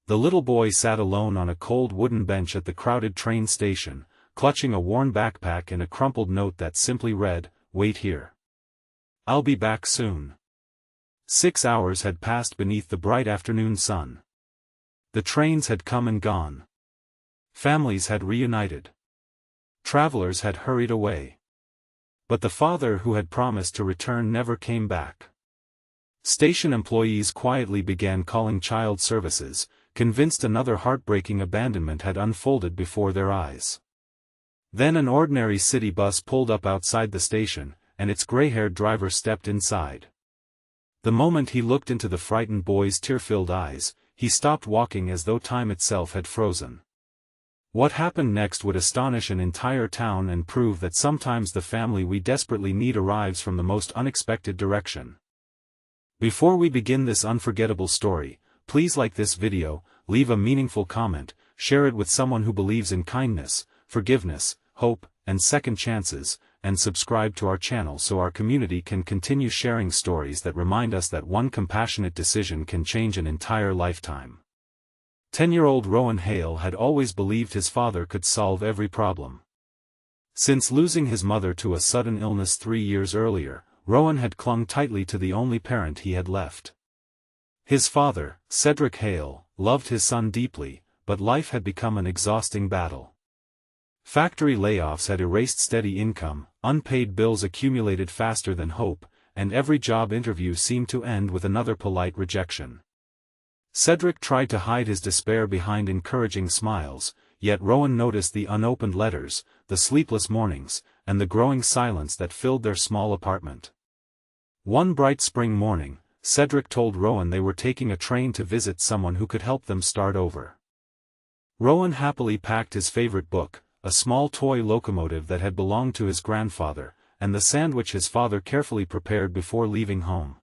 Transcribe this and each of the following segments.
The little boy sat alone on a cold wooden bench at the crowded train station, clutching a worn backpack and a crumpled note that simply read, "Wait here. I'll be back soon." 6 hours had passed beneath the bright afternoon sun. The trains had come and gone. Families had reunited. Travelers had hurried away. But the father who had promised to return never came back. Station employees quietly began calling child services, convinced another heartbreaking abandonment had unfolded before their eyes. Then an ordinary city bus pulled up outside the station, and its gray-haired driver stepped inside. The moment he looked into the frightened boy's tear-filled eyes, he stopped walking as though time itself had frozen. What happened next would astonish an entire town and prove that sometimes the family we desperately need arrives from the most unexpected direction. Before we begin this unforgettable story, please like this video, leave a meaningful comment, share it with someone who believes in kindness, forgiveness, hope, and second chances, and subscribe to our channel so our community can continue sharing stories that remind us that one compassionate decision can change an entire lifetime. 10-year-old Rowan Hale had always believed his father could solve every problem. Since losing his mother to a sudden illness 3 years earlier, Rowan had clung tightly to the only parent he had left. His father, Cedric Hale, loved his son deeply, but life had become an exhausting battle. Factory layoffs had erased steady income, unpaid bills accumulated faster than hope, and every job interview seemed to end with another polite rejection. Cedric tried to hide his despair behind encouraging smiles, yet Rowan noticed the unopened letters, the sleepless mornings, and the growing silence that filled their small apartment. One bright spring morning, Cedric told Rowan they were taking a train to visit someone who could help them start over. Rowan happily packed his favorite book, a small toy locomotive that had belonged to his grandfather, and the sandwich his father carefully prepared before leaving home.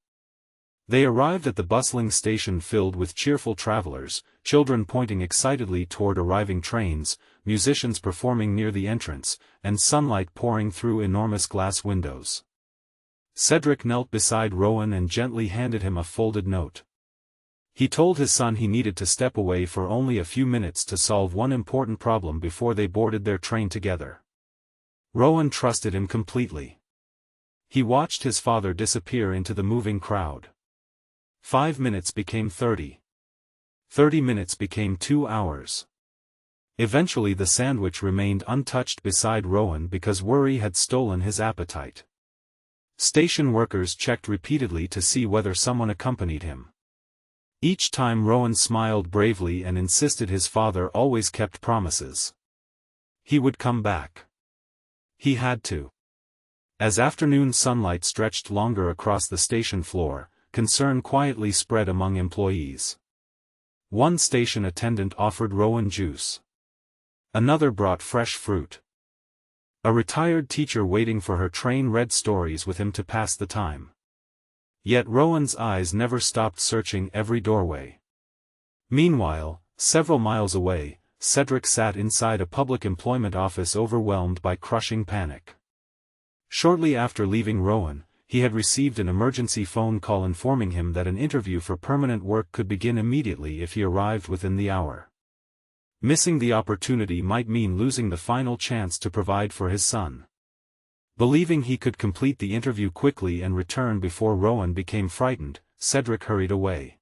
They arrived at the bustling station filled with cheerful travelers, children pointing excitedly toward arriving trains, musicians performing near the entrance, and sunlight pouring through enormous glass windows. Cedric knelt beside Rowan and gently handed him a folded note. He told his son he needed to step away for only a few minutes to solve one important problem before they boarded their train together. Rowan trusted him completely. He watched his father disappear into the moving crowd. 5 minutes became 30. 30 minutes became 2 hours. Eventually the sandwich remained untouched beside Rowan because worry had stolen his appetite. Station workers checked repeatedly to see whether someone accompanied him. Each time Rowan smiled bravely and insisted his father always kept promises. He would come back. He had to. As afternoon sunlight stretched longer across the station floor, concern quietly spread among employees. One station attendant offered Rowan juice. Another brought fresh fruit. A retired teacher waiting for her train read stories with him to pass the time. Yet Rowan's eyes never stopped searching every doorway. Meanwhile, several miles away, Cedric sat inside a public employment office overwhelmed by crushing panic. Shortly after leaving Rowan, he had received an emergency phone call informing him that an interview for permanent work could begin immediately if he arrived within the hour. Missing the opportunity might mean losing the final chance to provide for his son. Believing he could complete the interview quickly and return before Rowan became frightened, Cedric hurried away.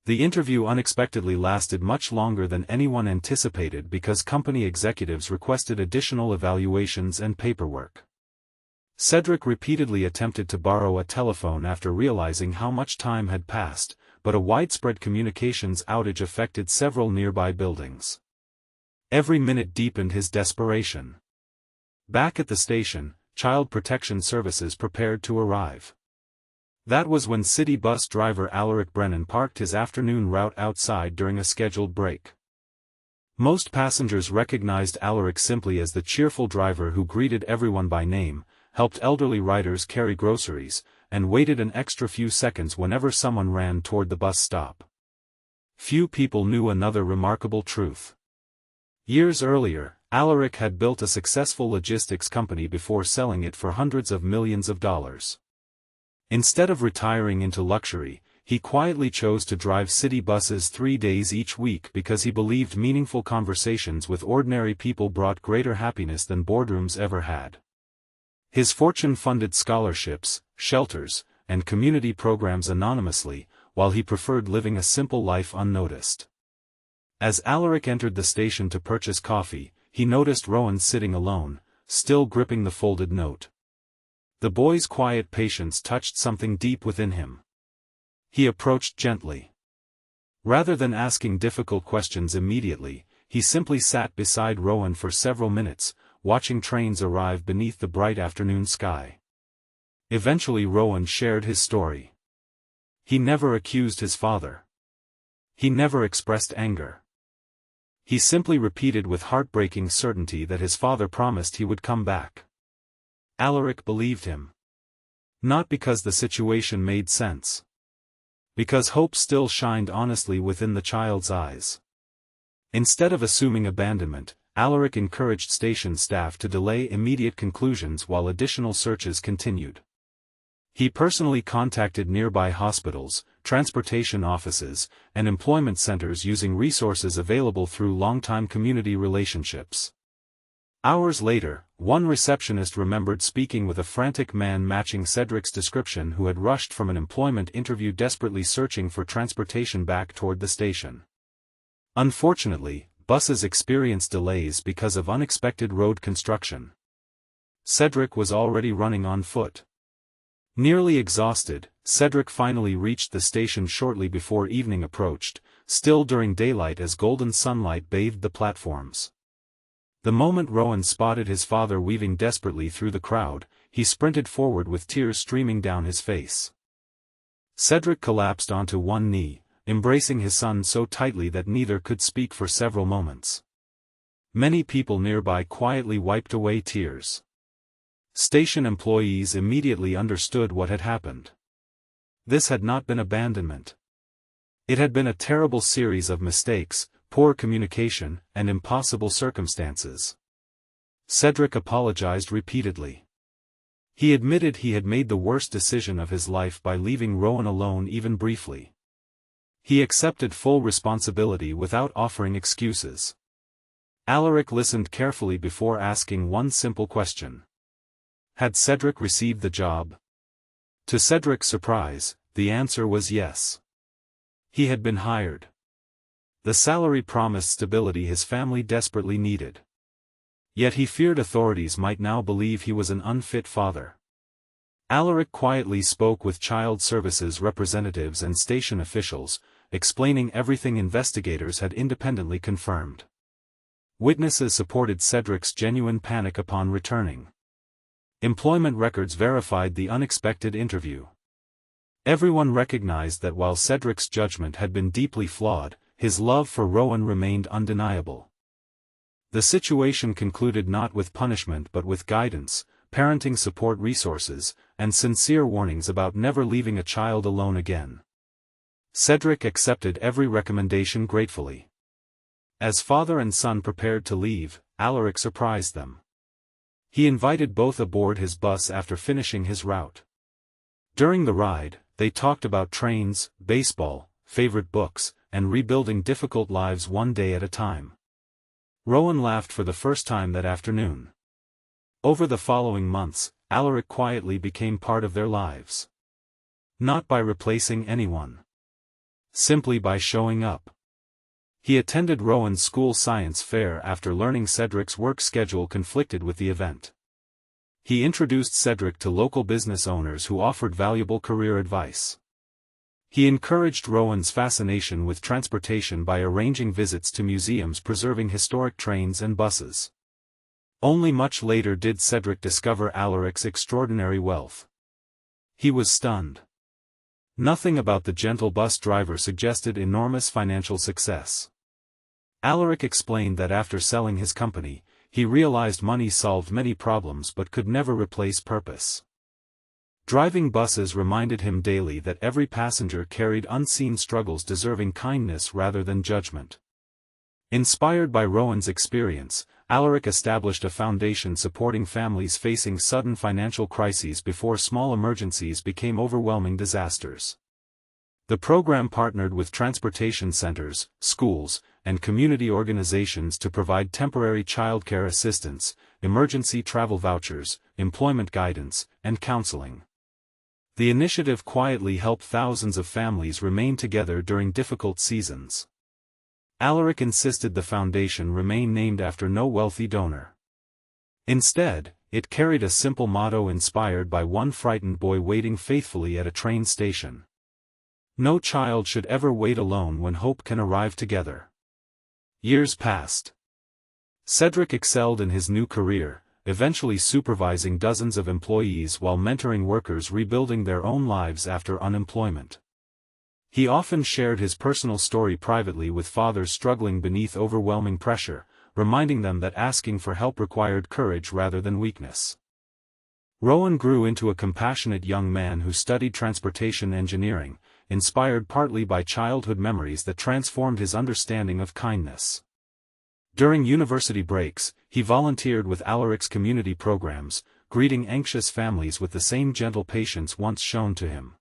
The interview unexpectedly lasted much longer than anyone anticipated because company executives requested additional evaluations and paperwork. Cedric repeatedly attempted to borrow a telephone after realizing how much time had passed, but a widespread communications outage affected several nearby buildings. Every minute deepened his desperation. Back at the station, Child Protection Services prepared to arrive. That was when city bus driver Alaric Brennan parked his afternoon route outside during a scheduled break. Most passengers recognized Alaric simply as the cheerful driver who greeted everyone by name, helped elderly riders carry groceries, and waited an extra few seconds whenever someone ran toward the bus stop. Few people knew another remarkable truth. Years earlier, Alaric had built a successful logistics company before selling it for hundreds of millions of dollars. Instead of retiring into luxury, he quietly chose to drive city buses 3 days each week because he believed meaningful conversations with ordinary people brought greater happiness than boardrooms ever had. His fortune funded scholarships, shelters, and community programs anonymously, while he preferred living a simple life unnoticed. As Alaric entered the station to purchase coffee, he noticed Rowan sitting alone, still gripping the folded note. The boy's quiet patience touched something deep within him. He approached gently. Rather than asking difficult questions immediately, he simply sat beside Rowan for several minutes, watching trains arrive beneath the bright afternoon sky. Eventually Rowan shared his story. He never accused his father. He never expressed anger. He simply repeated with heartbreaking certainty that his father promised he would come back. Alaric believed him. Not because the situation made sense. Because hope still shined honestly within the child's eyes. Instead of assuming abandonment, Alaric encouraged station staff to delay immediate conclusions while additional searches continued. He personally contacted nearby hospitals, transportation offices, and employment centers using resources available through longtime community relationships. Hours later, one receptionist remembered speaking with a frantic man matching Cedric's description who had rushed from an employment interview desperately searching for transportation back toward the station. Unfortunately, buses experienced delays because of unexpected road construction. Cedric was already running on foot. Nearly exhausted, Cedric finally reached the station shortly before evening approached, still during daylight as golden sunlight bathed the platforms. The moment Rowan spotted his father weaving desperately through the crowd, he sprinted forward with tears streaming down his face. Cedric collapsed onto one knee, embracing his son so tightly that neither could speak for several moments. Many people nearby quietly wiped away tears. Station employees immediately understood what had happened. This had not been abandonment. It had been a terrible series of mistakes, poor communication, and impossible circumstances. Cedric apologized repeatedly. He admitted he had made the worst decision of his life by leaving Rowan alone even briefly. He accepted full responsibility without offering excuses. Alaric listened carefully before asking one simple question. Had Cedric received the job? To Cedric's surprise, the answer was yes. He had been hired. The salary promised stability his family desperately needed. Yet he feared authorities might now believe he was an unfit father. Alaric quietly spoke with child services representatives and station officials, explaining everything investigators had independently confirmed. Witnesses supported Cedric's genuine panic upon returning. Employment records verified the unexpected interview. Everyone recognized that while Cedric's judgment had been deeply flawed, his love for Rowan remained undeniable. The situation concluded not with punishment but with guidance, parenting support resources, and sincere warnings about never leaving a child alone again. Cedric accepted every recommendation gratefully. As father and son prepared to leave, Alaric surprised them. He invited both aboard his bus after finishing his route. During the ride, they talked about trains, baseball, favorite books, and rebuilding difficult lives one day at a time. Rowan laughed for the first time that afternoon. Over the following months, Alaric quietly became part of their lives. Not by replacing anyone. Simply by showing up. He attended Rowan's school science fair after learning Cedric's work schedule conflicted with the event. He introduced Cedric to local business owners who offered valuable career advice. He encouraged Rowan's fascination with transportation by arranging visits to museums preserving historic trains and buses. Only much later did Cedric discover Alaric's extraordinary wealth. He was stunned. Nothing about the gentle bus driver suggested enormous financial success. Alaric explained that after selling his company, he realized money solved many problems but could never replace purpose. Driving buses reminded him daily that every passenger carried unseen struggles deserving kindness rather than judgment. Inspired by Rowan's experience, Alaric established a foundation supporting families facing sudden financial crises before small emergencies became overwhelming disasters. The program partnered with transportation centers, schools, and community organizations to provide temporary childcare assistance, emergency travel vouchers, employment guidance, and counseling. The initiative quietly helped thousands of families remain together during difficult seasons. Alaric insisted the foundation remain named after no wealthy donor. Instead, it carried a simple motto inspired by one frightened boy waiting faithfully at a train station. No child should ever wait alone when hope can arrive together. Years passed. Cedric excelled in his new career, eventually supervising dozens of employees while mentoring workers rebuilding their own lives after unemployment. He often shared his personal story privately with fathers struggling beneath overwhelming pressure, reminding them that asking for help required courage rather than weakness. Rowan grew into a compassionate young man who studied transportation engineering, inspired partly by childhood memories that transformed his understanding of kindness. During university breaks, he volunteered with Alaric's community programs, greeting anxious families with the same gentle patience once shown to him.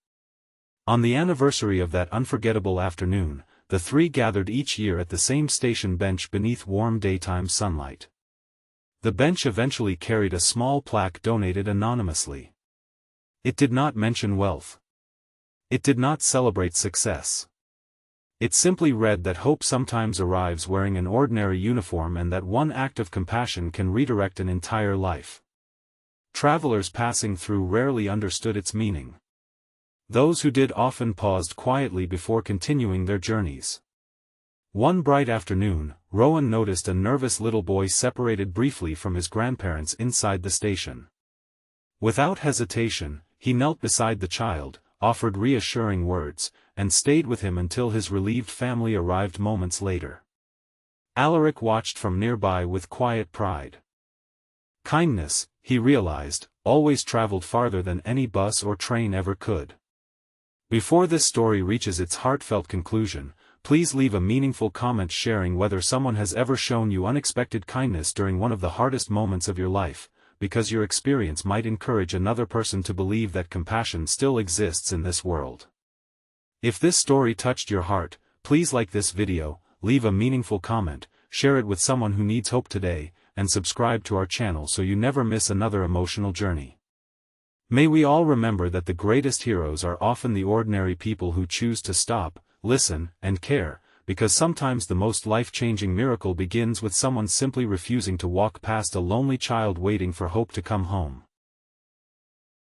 On the anniversary of that unforgettable afternoon, the three gathered each year at the same station bench beneath warm daytime sunlight. The bench eventually carried a small plaque donated anonymously. It did not mention wealth. It did not celebrate success. It simply read that hope sometimes arrives wearing an ordinary uniform and that one act of compassion can redirect an entire life. Travelers passing through rarely understood its meaning. Those who did often paused quietly before continuing their journeys. One bright afternoon, Rowan noticed a nervous little boy separated briefly from his grandparents inside the station. Without hesitation, he knelt beside the child, offered reassuring words, and stayed with him until his relieved family arrived moments later. Alaric watched from nearby with quiet pride. Kindness, he realized, always traveled farther than any bus or train ever could. Before this story reaches its heartfelt conclusion, please leave a meaningful comment sharing whether someone has ever shown you unexpected kindness during one of the hardest moments of your life, because your experience might encourage another person to believe that compassion still exists in this world. If this story touched your heart, please like this video, leave a meaningful comment, share it with someone who needs hope today, and subscribe to our channel so you never miss another emotional journey. May we all remember that the greatest heroes are often the ordinary people who choose to stop, listen, and care, because sometimes the most life-changing miracle begins with someone simply refusing to walk past a lonely child waiting for hope to come home.